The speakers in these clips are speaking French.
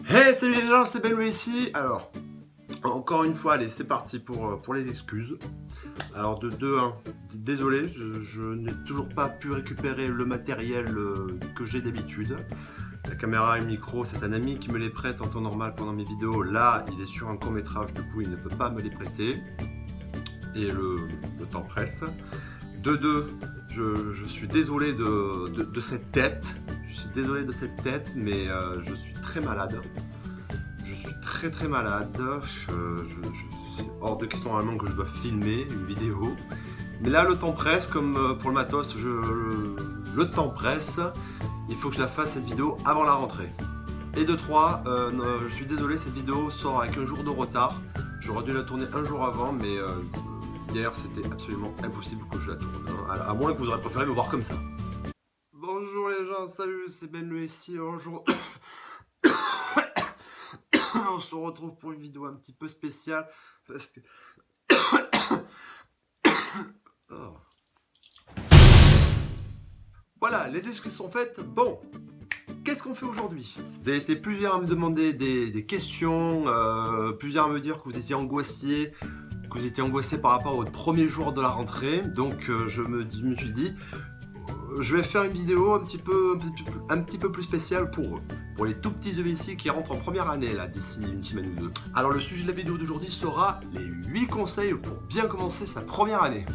Hey, salut les gens, c'est Benoît ici. Alors, encore une fois, allez, c'est parti pour les excuses. Alors, de 1, désolé, je n'ai toujours pas pu récupérer le matériel que j'ai d'habitude. La caméra et le micro, c'est un ami qui me les prête en temps normal pendant mes vidéos. Là, il est sur un court-métrage, du coup, il ne peut pas me les prêter. Et le temps presse. De 2, je suis désolé de cette tête. Je suis désolé de cette tête, mais je suis très malade. Je suis très malade. C'est hors de question normalement que je dois filmer une vidéo. Mais là, le temps presse, comme pour le matos, le temps presse. Il faut que je la fasse cette vidéo avant la rentrée. Et de 3, je suis désolé, cette vidéo sort avec un jour de retard. J'aurais dû la tourner un jour avant, mais hier c'était absolument impossible que je la tourne. Hein, à moins que vous auriez préféré me voir comme ça. Bonjour les gens, salut, c'est Ben le ici. Aujourd'hui, on se retrouve pour une vidéo un petit peu spéciale parce que. Oh. Voilà, les excuses sont faites. Bon, qu'est-ce qu'on fait aujourd'hui? Vous avez été plusieurs à me demander des questions, plusieurs à me dire que vous étiez angoissés, par rapport au premier jour de la rentrée. Donc je me suis dit, je vais faire une vidéo un petit peu plus spéciale pour eux, pour les tout petits EVC qui rentrent en première année là d'ici une semaine ou deux. Alors le sujet de la vidéo d'aujourd'hui sera les 8 conseils pour bien commencer sa première année.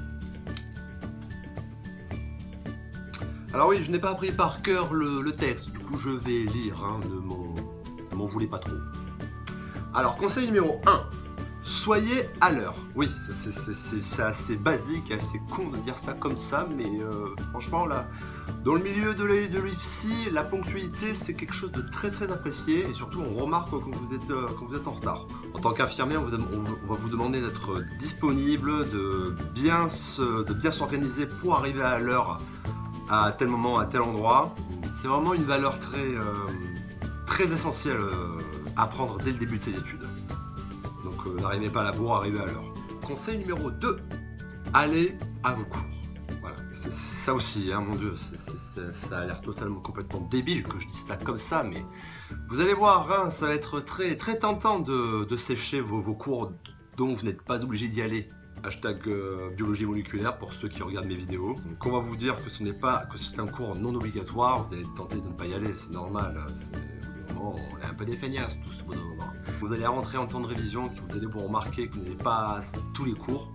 Alors oui, je n'ai pas appris par cœur le texte, du coup je vais lire, hein, ne m'en voulez pas trop. Alors conseil numéro 1, soyez à l'heure. Oui, c'est assez basique, assez con de dire ça comme ça, mais franchement là, dans le milieu de l'UFC, la ponctualité c'est quelque chose de très apprécié, et surtout on remarque quand vous êtes en retard. En tant qu'infirmier, on va vous demander d'être disponible, de bien s'organiser pour arriver à l'heure, à tel moment, à tel endroit. C'est vraiment une valeur très essentielle à prendre dès le début de ses études. Donc n'arrivez pas à la bourre, arrivez à l'heure. Conseil numéro 2, allez à vos cours. Voilà, c'est ça aussi, hein, mon Dieu, ça a l'air complètement débile que je dise ça comme ça, mais vous allez voir, hein, ça va être très tentant de sécher vos cours dont vous n'êtes pas obligé d'y aller. Hashtag biologie moléculaire pour ceux qui regardent mes vidéos. Donc on va vous dire que c'est un cours non obligatoire, vous allez tenter de ne pas y aller, c'est normal. On est un peu des feignasses tous au bout d'un moment. Vous allez rentrer en temps de révision, vous allez vous remarquer que vous n'avez pas tous les cours.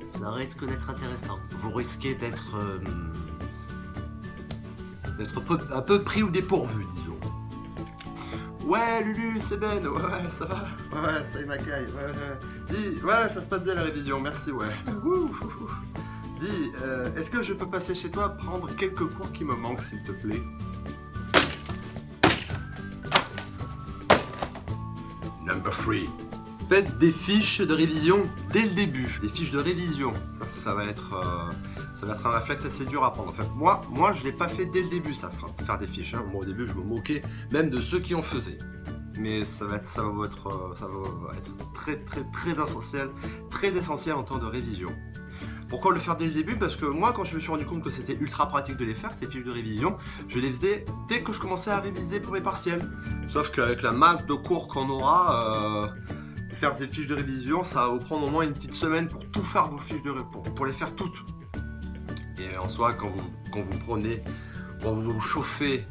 Ça risque d'être intéressant. Vous risquez d'être un peu pris ou dépourvu, disons. Ouais, Lulu, c'est Ben, ouais, ça va? Ouais, salut Macaille, Dis, ouais, ça se passe bien la révision, merci, ouais. Dis, est-ce que je peux passer chez toi prendre quelques cours qui me manquent, s'il te plaît? Number 3. Faites des fiches de révision dès le début. Des fiches de révision, ça va être un réflexe assez dur à prendre. Enfin, moi je l'ai pas fait dès le début, ça, faire des fiches. Hein. Moi au début je me moquais même de ceux qui en faisaient. Mais ça va être très essentiel en temps de révision. Pourquoi le faire dès le début? Parce que moi, quand je me suis rendu compte que c'était ultra pratique de les faire, ces fiches de révision, je les faisais dès que je commençais à réviser pour mes partiels. Sauf qu'avec la masse de cours qu'on aura, faire des fiches de révision, ça va vous prendre au moins une petite semaine pour tout faire vos fiches de révision, pour les faire toutes. Et en soi, quand vous vous chauffez,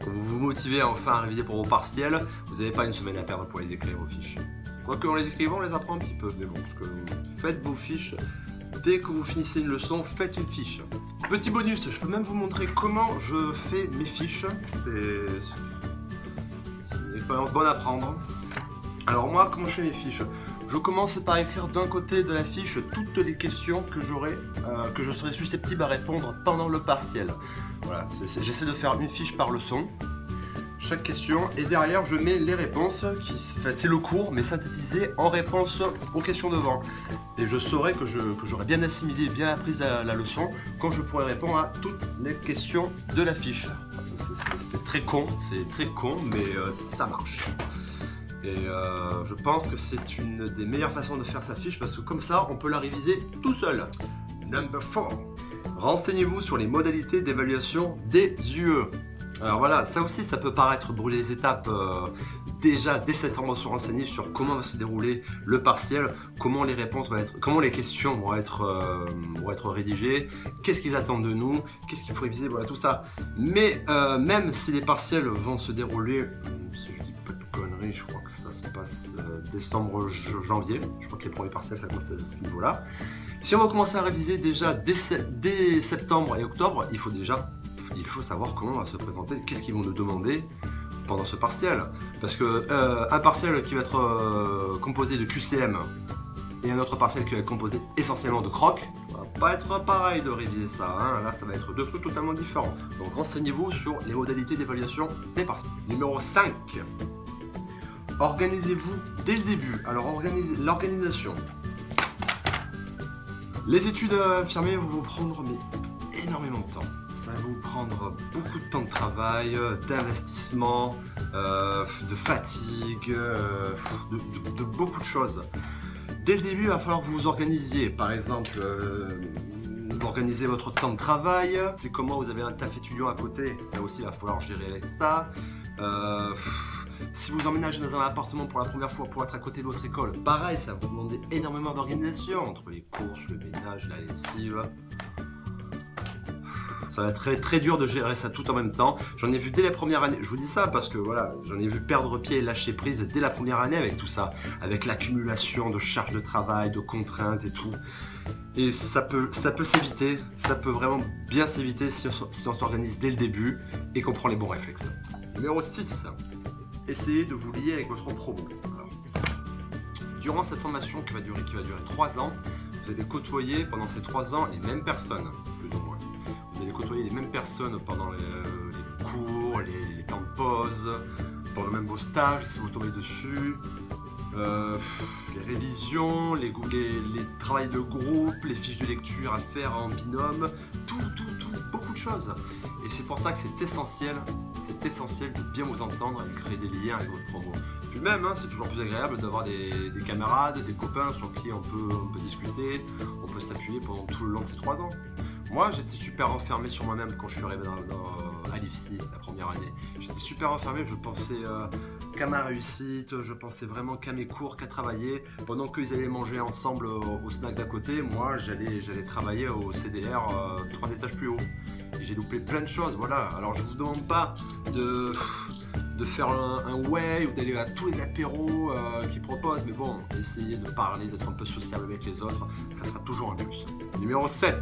quand vous vous motivez enfin à réviser pour vos partiels, vous n'avez pas une semaine à perdre pour les écrire vos fiches. Quoique en les écrivant, on les apprend un petit peu, mais bon, parce que faites vos fiches. Dès que vous finissez une leçon, faites une fiche. Petit bonus, je peux même vous montrer comment je fais mes fiches. C'est une expérience bonne à prendre. Alors moi, comment je fais mes fiches? Je commence par écrire d'un côté de la fiche toutes les questions que je serais susceptible à répondre pendant le partiel. Voilà, j'essaie de faire une fiche par leçon, chaque question, et derrière je mets les réponses, c'est le cours, mais synthétisé en réponse aux questions devant. Et je saurai que j'aurai bien assimilé, bien appris la leçon, quand je pourrai répondre à toutes les questions de la fiche. C'est très con, mais ça marche. Et je pense que c'est une des meilleures façons de faire sa fiche, parce que comme ça, on peut la réviser tout seul. Number 4. Renseignez-vous sur les modalités d'évaluation des UE. Alors voilà, ça aussi, ça peut paraître brûler les étapes. Déjà, dès septembre, se renseigner sur comment va se dérouler le partiel, comment les réponses vont être, comment les questions vont être rédigées, qu'est-ce qu'ils attendent de nous, qu'est-ce qu'il faut réviser, voilà tout ça. Mais même si les partiels vont se dérouler, si je dis pas de conneries, je crois que ça se passe décembre, janvier. Je crois que les premiers partiels, ça commence à ce niveau-là. Si on va commencer à réviser déjà dès septembre et octobre, il faut savoir comment on va se présenter, qu'est-ce qu'ils vont nous demander pendant ce partiel. Parce que un partiel qui va être composé de QCM et un autre partiel qui va être composé essentiellement de croc, ça va pas être pareil de réviser ça, hein. Là ça va être deux trucs totalement différents. Donc renseignez-vous sur les modalités d'évaluation des partiels. Numéro 5. Organisez-vous dès le début. Alors l'organisation. Les études infirmières vont vous prendre énormément de temps. Ça va vous prendre beaucoup de temps de travail, d'investissement, de fatigue, de beaucoup de choses. Dès le début, il va falloir que vous vous organisiez. Par exemple, organiser votre temps de travail. C'est comment vous avez un taf étudiant à côté. Ça aussi, il va falloir gérer avec ça. Si vous emménagez dans un appartement pour la première fois pour être à côté de votre école, pareil, ça va vous demander énormément d'organisation entre les courses, le ménage, la lessive. Ça va être très, très dur de gérer ça tout en même temps. J'en ai vu dès la première année, je vous dis ça parce que voilà, j'en ai vu perdre pied et lâcher prise dès la première année avec tout ça, avec l'accumulation de charges de travail, de contraintes et tout. Et ça peut s'éviter, ça peut vraiment bien s'éviter si on s'organise dès le début et qu'on prend les bons réflexes. Numéro 6. Essayez de vous lier avec votre promo. Alors, durant cette formation qui va durer 3 ans, vous allez côtoyer pendant ces 3 ans les mêmes personnes, plus ou moins. Vous allez côtoyer les mêmes personnes pendant les cours, les temps de pause, pendant même vos stages si vous tombez dessus, les révisions, les travails de groupe, les fiches de lecture à faire en binôme, tout, beaucoup de choses. Et c'est pour ça que c'est essentiel de bien vous entendre et de créer des liens avec votre promo. Puis même, c'est toujours plus agréable d'avoir des camarades, des copains sur qui on peut discuter, on peut s'appuyer pendant tout le long de ces 3 ans. Moi, j'étais super renfermé sur moi-même quand je suis arrivé à l'IFSI la première année. J'étais super renfermé, je pensais qu'à ma réussite, je pensais vraiment qu'à mes cours, qu'à travailler. Pendant qu'ils allaient manger ensemble au snack d'à côté, moi, j'allais travailler au CDR 3 étages plus haut. Et j'ai loupé plein de choses, voilà. Alors, je vous demande pas de faire un way ou d'aller à tous les apéros qu'ils proposent, mais bon, essayez de parler, d'être un peu sociable avec les autres, ça sera toujours un plus. Numéro 7.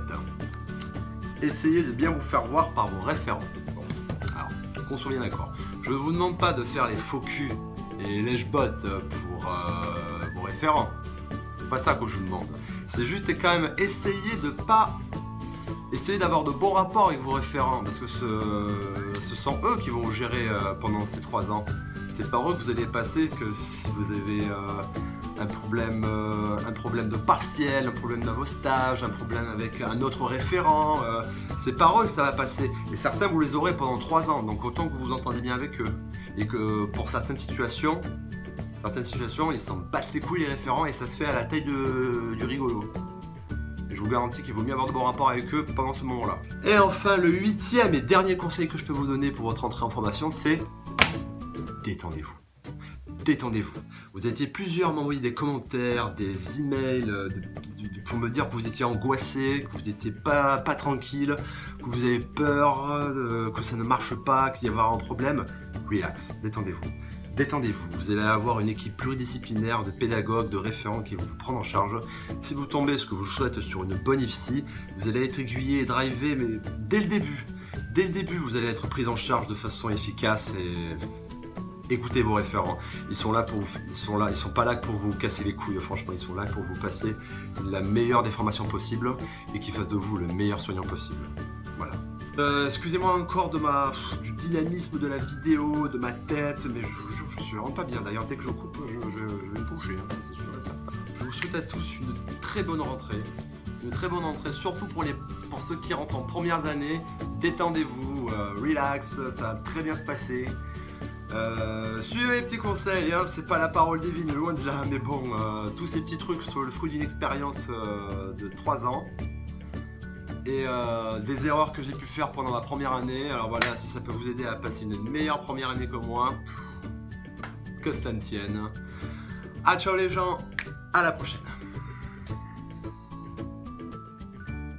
Essayez de bien vous faire voir par vos référents. Bon, alors, qu'on soit bien d'accord. Je ne vous demande pas de faire les faux culs et les lèche-bottes pour vos référents. C'est pas ça que je vous demande. C'est juste quand même essayer d'avoir de bons rapports avec vos référents, parce que ce sont eux qui vont vous gérer pendant ces 3 ans. C'est par eux que vous allez passer que si vous avez un problème de partiel, un problème dans vos stages, un problème avec un autre référent, c'est par eux que ça va passer. Et certains, vous les aurez pendant 3 ans, donc autant que vous vous entendez bien avec eux. Et que pour certaines situations, ils s'en battent les couilles les référents et ça se fait à la taille du rigolo. Et je vous garantis qu'il vaut mieux avoir de bons rapports avec eux pendant ce moment-là. Et enfin, le 8e et dernier conseil que je peux vous donner pour votre entrée en formation, c'est détendez-vous. Détendez-vous. Vous étiez plusieurs m'envoyer des commentaires, des emails pour me dire que vous étiez angoissé, que vous n'étiez pas tranquille, que vous avez peur, que ça ne marche pas, qu'il y a un problème. Relax, détendez-vous. Détendez-vous, vous allez avoir une équipe pluridisciplinaire de pédagogues, de référents qui vont vous prendre en charge. Si vous tombez, ce que je vous souhaite, sur une bonne IFSI, vous allez être aiguillé et drivé, mais dès le début. Dès le début, vous allez être pris en charge de façon efficace et écoutez vos référents. Ils sont pas là pour vous casser les couilles, franchement, ils sont là pour vous passer la meilleure des formations possibles et qu'ils fassent de vous le meilleur soignant possible. Voilà. Excusez-moi encore du dynamisme de la vidéo, de ma tête, mais je suis vraiment pas bien. D'ailleurs, dès que je coupe, je vais me coucher, ça c'est sûr et certain. Je vous souhaite à tous une très bonne rentrée. Une très bonne rentrée, surtout pour ceux qui rentrent en premières années. Détendez-vous, relax, ça va très bien se passer. Suivez les petits conseils, c'est pas la parole divine, loin de là, mais bon, tous ces petits trucs sont le fruit d'une expérience de 3 ans. et des erreurs que j'ai pu faire pendant ma première année. Alors voilà, si ça peut vous aider à passer une meilleure première année que moi, que ça ne tienne. Ah ciao les gens, à la prochaine.